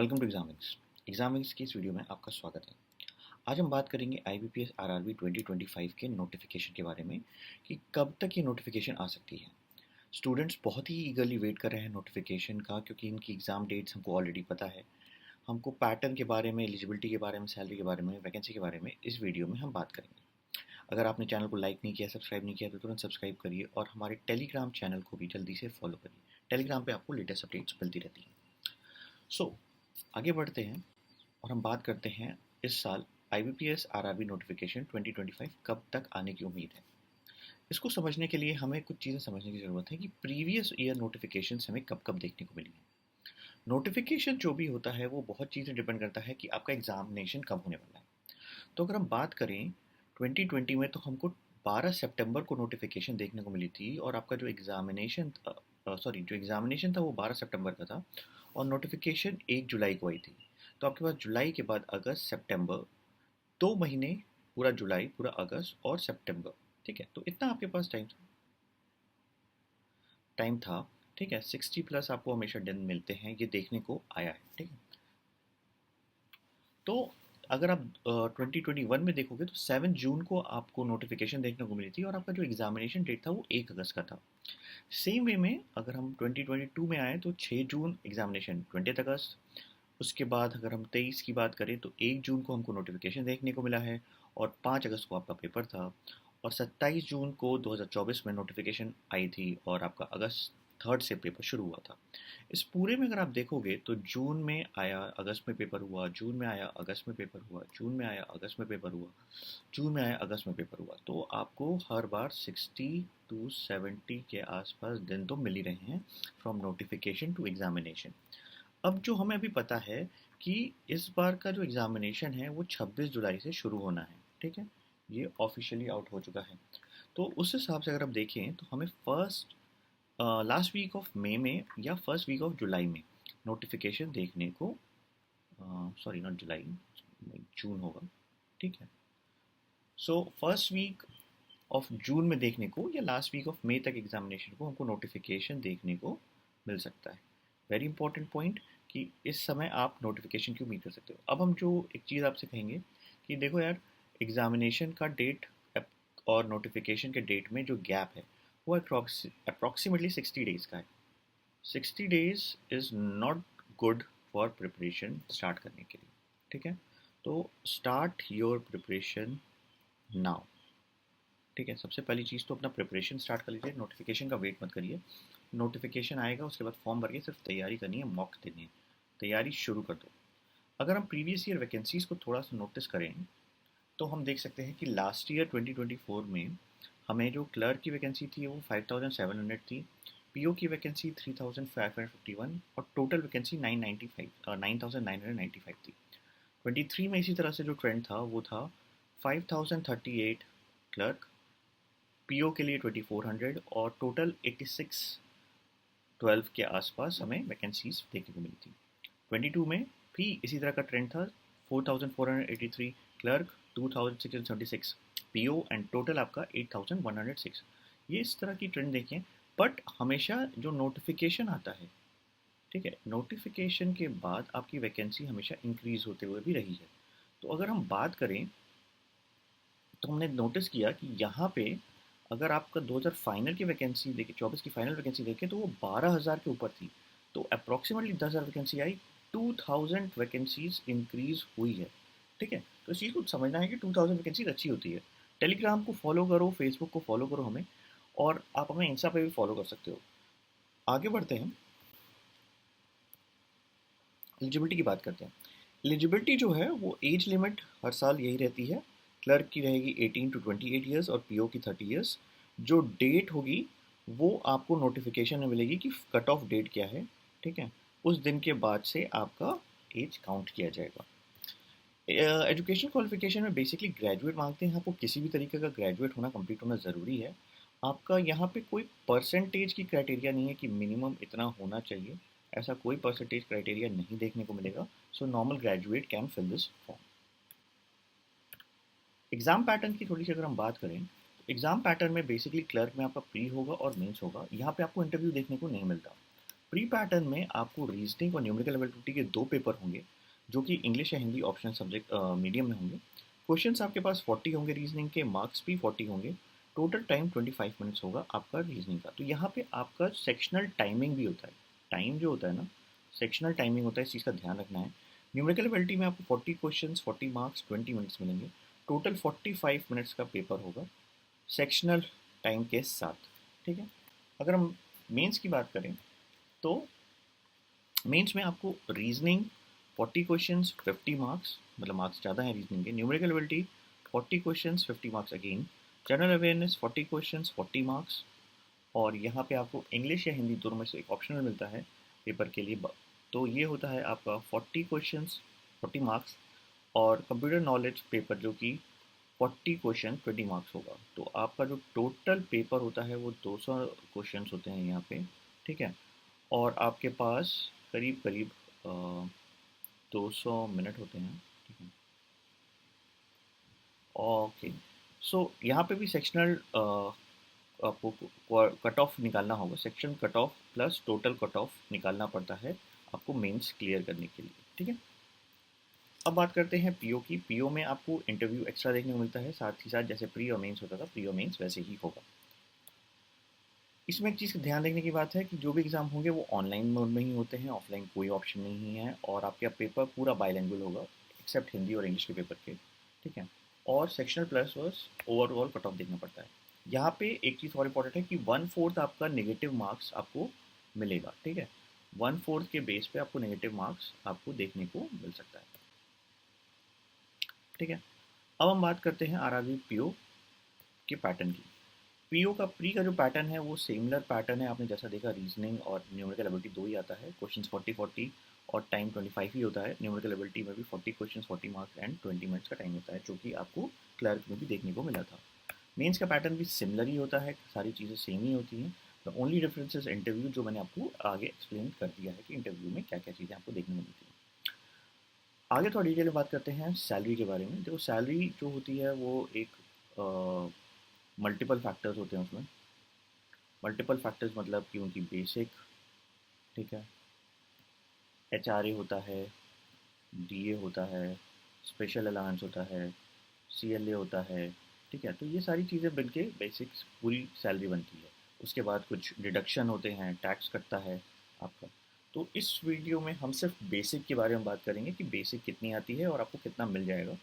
Welcome to एग्जामिंग्स की इस video में आपका स्वागत है। आज हम बात करेंगे IBPS RRB 2025 के नोटिफिकेशन के बारे में कि कब तक ये नोटिफिकेशन आ सकती है। स्टूडेंट्स बहुत ही ईगरली वेट कर रहे हैं नोटिफिकेशन का, क्योंकि इनकी एग्ज़ाम डेट्स हमको ऑलरेडी पता है। हमको पैटर्न के बारे में, एलिजिबिलिटी के बारे में, सैलरी के बारे में, वैकेंसी के बारे में इस वीडियो में हम बात करेंगे। अगर आपने चैनल को लाइक नहीं किया, सब्सक्राइब नहीं किया तो तुरंत सब्सक्राइब करिए और हमारे टेलीग्राम चैनल को भी जल्दी से फॉलो करिए। टेलीग्राम पे आपको लेटेस्ट अपडेट्स मिलती रहती हैं। आगे बढ़ते हैं और हम बात करते हैं इस साल IBPS RRB नोटिफिकेशन 2025 कब तक आने की उम्मीद है। इसको समझने के लिए हमें कुछ चीज़ें समझने की ज़रूरत है कि प्रीवियस ईयर नोटिफिकेशन हमें कब कब देखने को मिली है। नोटिफिकेशन जो भी होता है वो बहुत चीज़ें डिपेंड करता है कि आपका एग्जामिनेशन कब होने वाला है। तो अगर हम बात करें 2020 में, तो हमको 12 सितंबर को नोटिफिकेशन देखने को मिली थी और आपका जो एग्जामिनेशन था वो 12 सितंबर का था और नोटिफिकेशन 1 जुलाई को आई थी। तो आपके पास जुलाई के बाद अगस्त, सितंबर, 2 महीने, पूरा जुलाई, पूरा अगस्त और सितंबर। ठीक है, तो इतना आपके पास टाइम था। ठीक है, 60 प्लस आपको हमेशा दिन मिलते हैं, ये देखने को आया है। ठीक है, तो अगर आप 2021 में देखोगे तो 7 जून को आपको नोटिफिकेशन देखने को मिली थी और आपका जो एग्जामिनेशन डेट था वो 1 अगस्त का था। सेम वे में अगर हम 2022 में आए तो 6 जून एग्जामिनेशन, 20 अगस्त। उसके बाद अगर हम 23 की बात करें तो 1 जून को हमको नोटिफिकेशन देखने को मिला है और 5 अगस्त को आपका पेपर था और 27 जून को 2024 में नोटिफिकेशन आई थी और आपका अगस्त 3 से पेपर शुरू हुआ था। इस पूरे में अगर आप देखोगे तो जून में आया, अगस्त में पेपर हुआ, जून में आया, अगस्त में पेपर हुआ, जून में आया, अगस्त में पेपर हुआ, जून में आया, अगस्त में पेपर हुआ। तो आपको हर बार 60 टू 70 के आसपास दिन तो मिल ही रहे हैं फ्रॉम नोटिफिकेशन टू एग्जामिनेशन। अब जो हमें अभी पता है कि इस बार का जो एग्जामिनेशन है वो 26 जुलाई से शुरू होना है। ठीक है, ये ऑफिशियली आउट हो चुका है। तो उस हिसाब से अगर आप देखें तो हमें लास्ट वीक ऑफ मई में या फर्स्ट वीक ऑफ जुलाई में नोटिफिकेशन देखने को, सॉरी नॉट जुलाई, जून होगा। ठीक है, so first week of June में देखने को या लास्ट वीक ऑफ मई तक एग्जामिनेशन को हमको नोटिफिकेशन देखने को मिल सकता है। वेरी इंपॉर्टेंट पॉइंट कि इस समय आप नोटिफिकेशन की उम्मीद कर सकते हो। अब हम जो एक चीज़ आपसे कहेंगे कि देखो यार, एग्जामिनेशन का डेट और नोटिफिकेशन के डेट में जो गैप है वो अप्रॉक्सीमेटली 60 डेज़ का है। 60 days is not good for preparation start करने के लिए। ठीक है, तो स्टार्ट योर प्रिपरेशन नाउ। ठीक है, सबसे पहली चीज़ तो अपना प्रिपरेशन स्टार्ट कर लीजिए, नोटिफिकेशन का वेट मत करिए। नोटिफिकेशन आएगा उसके बाद फॉर्म भर के सिर्फ तैयारी करनी है, मॉक देनी है, तैयारी शुरू कर दो। अगर हम प्रीवियस ईयर वैकेंसीज़ को थोड़ा सा नोटिस करें तो हम देख सकते हैं कि लास्ट ईयर 2024 में हमें जो क्लर्क की वैकेंसी थी वो 5700 थी, पीओ की वैकेंसी 3551 और टोटल वैकेंसी 9995 थी। 23 में इसी तरह से जो ट्रेंड था वो था 5038 क्लर्क, पीओ के लिए 2400 और टोटल 8612 के आसपास हमें वैकेंसीज देखने को मिली थी। 22 में भी इसी तरह का ट्रेंड था, 4483 क्लर्क, 2676 पीओ एंड टोटल आपका 8106। ये इस तरह की ट्रेंड देखें, बट हमेशा जो नोटिफिकेशन आता है, ठीक है, नोटिफिकेशन के बाद आपकी वैकेंसी हमेशा इंक्रीज होते हुए भी रही है। तो अगर हम बात करें तो हमने नोटिस किया कि यहाँ पे अगर आपका 2000 फाइनल की वैकेंसी देखें, 24 की फाइनल वैकेंसी देखें तो वो 12,000 के ऊपर थी। तो अप्रॉक्सीमेटली 10,000 वैकेंसी आई, 2000 वैकेंसीज इंक्रीज हुई है। ठीक है, तो इस चीज़ को समझना है कि 2000 वैकेंसीज अच्छी होती है। टेलीग्राम को फॉलो करो, फेसबुक को फॉलो करो हमें, और आप हमें इंस्टा पे भी फॉलो कर सकते हो। आगे बढ़ते हैं, एलिजिबिलिटी की बात करते हैं। एलिजिबिलिटी जो है वो एज लिमिट हर साल यही रहती है। क्लर्क की रहेगी 18 टू 28 ईयर्स और पीओ की 30 ईयर्स। जो डेट होगी वो आपको नोटिफिकेशन में मिलेगी कि कट ऑफ डेट क्या है। ठीक है, उस दिन के बाद से आपका एज काउंट किया जाएगा। एजुकेशन क्वालिफिकेशन में बेसिकली ग्रेजुएट मांगते हैं, आपको किसी भी तरीके का ग्रेजुएट होना, कंप्लीट होना ज़रूरी है। आपका यहाँ पे कोई परसेंटेज की क्राइटेरिया नहीं है कि मिनिमम इतना होना चाहिए, ऐसा कोई परसेंटेज क्राइटेरिया नहीं देखने को मिलेगा। So normal graduate can fill this form. Exam pattern की थोड़ी सी अगर हम बात करें तो एग्ज़ाम पैटर्न में बेसिकली क्लर्क में आपका प्री होगा और मेंस होगा। यहाँ पे आपको इंटरव्यू देखने को नहीं मिलता। प्री पैटर्न में आपको रीजनिंग और न्यूमेरिकल एबिलिटी के 2 पेपर होंगे, जो कि इंग्लिश या हिंदी ऑप्शनल सब्जेक्ट मीडियम में होंगे। क्वेश्चंस आपके पास 40 होंगे रीजनिंग के, मार्क्स भी 40 होंगे। टोटल टाइम 25 मिनट्स होगा आपका रीजनिंग का। तो यहाँ पे आपका सेक्शनल टाइमिंग भी होता है। टाइम जो होता है ना, सेक्शनल टाइमिंग होता है, इस चीज़ का ध्यान रखना है। न्यूमेरिकल एबिलिटी में आपको 40 क्वेश्चंस, 40 मार्क्स, 20 मिनट्स मिलेंगे। टोटल 45 मिनट्स का पेपर होगा सेक्शनल टाइम के साथ। ठीक है। अगर हम मेंस की बात करें तो मेंस में आपको रीजनिंग 40 क्वेश्चंस 50 मार्क्स, मतलब मार्क्स ज़्यादा है रीजनिंग के। Numerical ability 40 questions 50 marks again. General awareness 40 questions 40 marks. और यहाँ पे आपको इंग्लिश या हिंदी दोनों में से एक ऑप्शनल मिलता है पेपर के लिए। तो ये होता है आपका 40 क्वेश्चंस 40 मार्क्स। और कंप्यूटर नॉलेज पेपर जो कि 40 क्वेश्चन 20 मार्क्स होगा। तो आपका जो टोटल पेपर होता है वो 200 क्वेश्चंस होते हैं यहाँ पे। ठीक है। और आपके पास करीब करीब 200 मिनट होते हैं। ठीक है। ओके। सो यहाँ पे भी सेक्शनल आपको कट ऑफ निकालना होगा। Section cut off plus total cut off निकालना पड़ता है आपको मेंस क्लियर करने के लिए। ठीक है। अब बात करते हैं पीओ की। पीओ में आपको इंटरव्यू एक्स्ट्रा देखने को मिलता है, साथ ही साथ जैसे प्री और मेंस होता था, प्री और मेंस वैसे ही होगा। इसमें एक चीज़ का ध्यान रखने की बात है कि जो भी एग्ज़ाम होंगे वो ऑनलाइन मोड में ही होते हैं, ऑफलाइन कोई ऑप्शन नहीं है। और आपका पेपर पूरा बाइलिंगुअल होगा, एक्सेप्ट हिंदी और इंग्लिश के पेपर के। ठीक है। और सेक्शनल प्लस वर्स ओवरऑल कट ऑफ देखना पड़ता है। यहाँ पे एक चीज़ और इम्पोर्टेंट है कि 1/4 आपका नेगेटिव मार्क्स आपको मिलेगा। ठीक है। 1/4 के बेस पे आपको नेगेटिव मार्क्स आपको देखने को मिल सकता है। ठीक है। अब हम बात करते हैं आरआरबी पीओ के पैटर्न की। पीओ का प्री का जो पैटर्न है वो सिमिलर पैटर्न है। आपने जैसा देखा, रीजनिंग और न्यूमेरिकल एबिलिटी 2 ही आता है। क्वेश्चंस 40-40 और टाइम 25 ही होता है। न्यूमेरिकल एबिलिटी में भी 40 क्वेश्चंस 40 मार्क्स एंड 20 मिनट्स का टाइम होता है, जो कि आपको क्लर्क में भी देखने को मिला था। मेंस का पैटर्न भी सिमिलर ही होता है, सारी चीज़ें सेम ही होती हैं। The only difference is interview, जो मैंने आपको आगे एक्सप्लेन कर दिया है कि इंटरव्यू में क्या क्या चीज़ें आपको देखने को मिलती हैं। आगे थोड़ा डिटेल में बात करते हैं सैलरी के बारे में। देखो, सैलरी जो होती है वो एक मल्टीपल फैक्टर्स होते हैं उसमें। मल्टीपल फैक्टर्स मतलब कि उनकी बेसिक, ठीक है, एचआरए होता है, डीए होता है, स्पेशल अलाउंस होता है, सीएलए होता है। ठीक है। तो ये सारी चीज़ें मिलके बेसिक्स पूरी सैलरी बनती है। उसके बाद कुछ डिडक्शन होते हैं, टैक्स कटता है आपका। तो इस वीडियो में हम सिर्फ बेसिक के बारे में बात करेंगे कि बेसिक कितनी आती है और आपको कितना मिल जाएगा।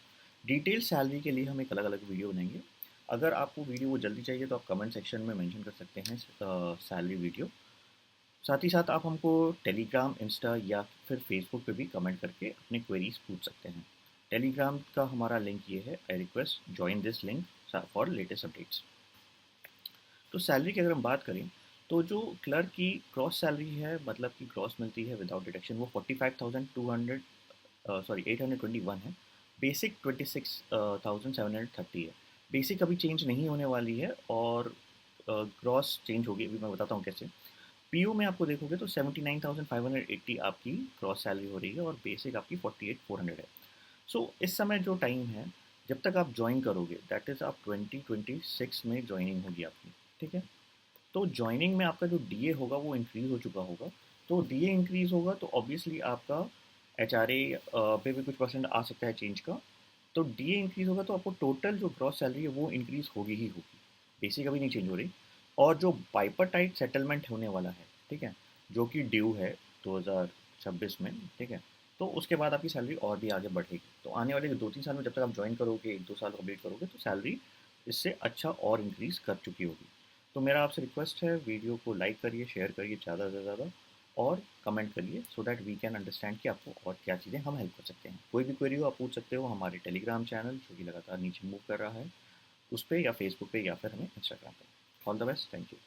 डिटेल सैलरी के लिए हम एक अलग अलग वीडियो बनाएंगे। अगर आपको वीडियो वो जल्दी चाहिए तो आप कमेंट सेक्शन में मेंशन कर सकते हैं सैलरी वीडियो। साथ ही साथ आप हमको टेलीग्राम, इंस्टा या फिर फेसबुक पे भी कमेंट करके अपने क्वेरीज पूछ सकते हैं। टेलीग्राम का हमारा लिंक ये है, I request join this link for latest updates. तो सैलरी की अगर हम बात करें तो जो क्लर्क की ग्रॉस सैलरी है, मतलब कि ग्रॉस मिलती है विदाउट डिडक्शन, वो 45,200 सॉरी 821 है। बेसिक 26,730 है। बेसिक अभी चेंज नहीं होने वाली है और ग्रॉस चेंज होगी, अभी मैं बताता हूँ कैसे। पीयू में आपको देखोगे तो 79,580 आपकी ग्रॉस सैलरी हो रही है और बेसिक आपकी 48,400 है। सो इस समय जो टाइम है, जब तक आप ज्वाइन करोगे, दैट इज़ आप 2026 में ज्वाइनिंग होगी आपकी। ठीक है। तो ज्वाइनिंग में आपका जो डीए होगा वो इंक्रीज़ हो चुका होगा। तो डीए इंक्रीज़ होगा तो ऑब्वियसली आपका एचआरए पे भी कुछ परसेंट आ सकता है चेंज का। तो डीए इंक्रीज़ होगा तो आपको टोटल जो ग्रॉस सैलरी है वो इंक्रीज़ होगी ही होगी। बेसिक अभी नहीं चेंज हो रही। और जो बाइपरटाइट सेटलमेंट होने वाला है, ठीक है, जो कि ड्यू है 2026 में, ठीक है, तो उसके बाद आपकी सैलरी और भी आगे बढ़ेगी। तो आने वाले 2-3 साल में जब तक आप ज्वाइन करोगे, 1-2 साल कंप्लीट करोगे, तो सैलरी इससे अच्छा और इंक्रीज़ कर चुकी होगी। तो मेरा आपसे रिक्वेस्ट है, वीडियो को लाइक करिए, शेयर करिए ज़्यादा से ज़्यादा और कमेंट करिए, so that we can understand कि आपको और क्या चीज़ें हम हेल्प कर सकते हैं। कोई भी क्वेरी हो आप पूछ सकते हो हमारे टेलीग्राम चैनल, जो कि लगातार नीचे मूव कर रहा है, उस पे, या फेसबुक पे, या फिर हमें इंस्टाग्राम पे। All the best, thank you.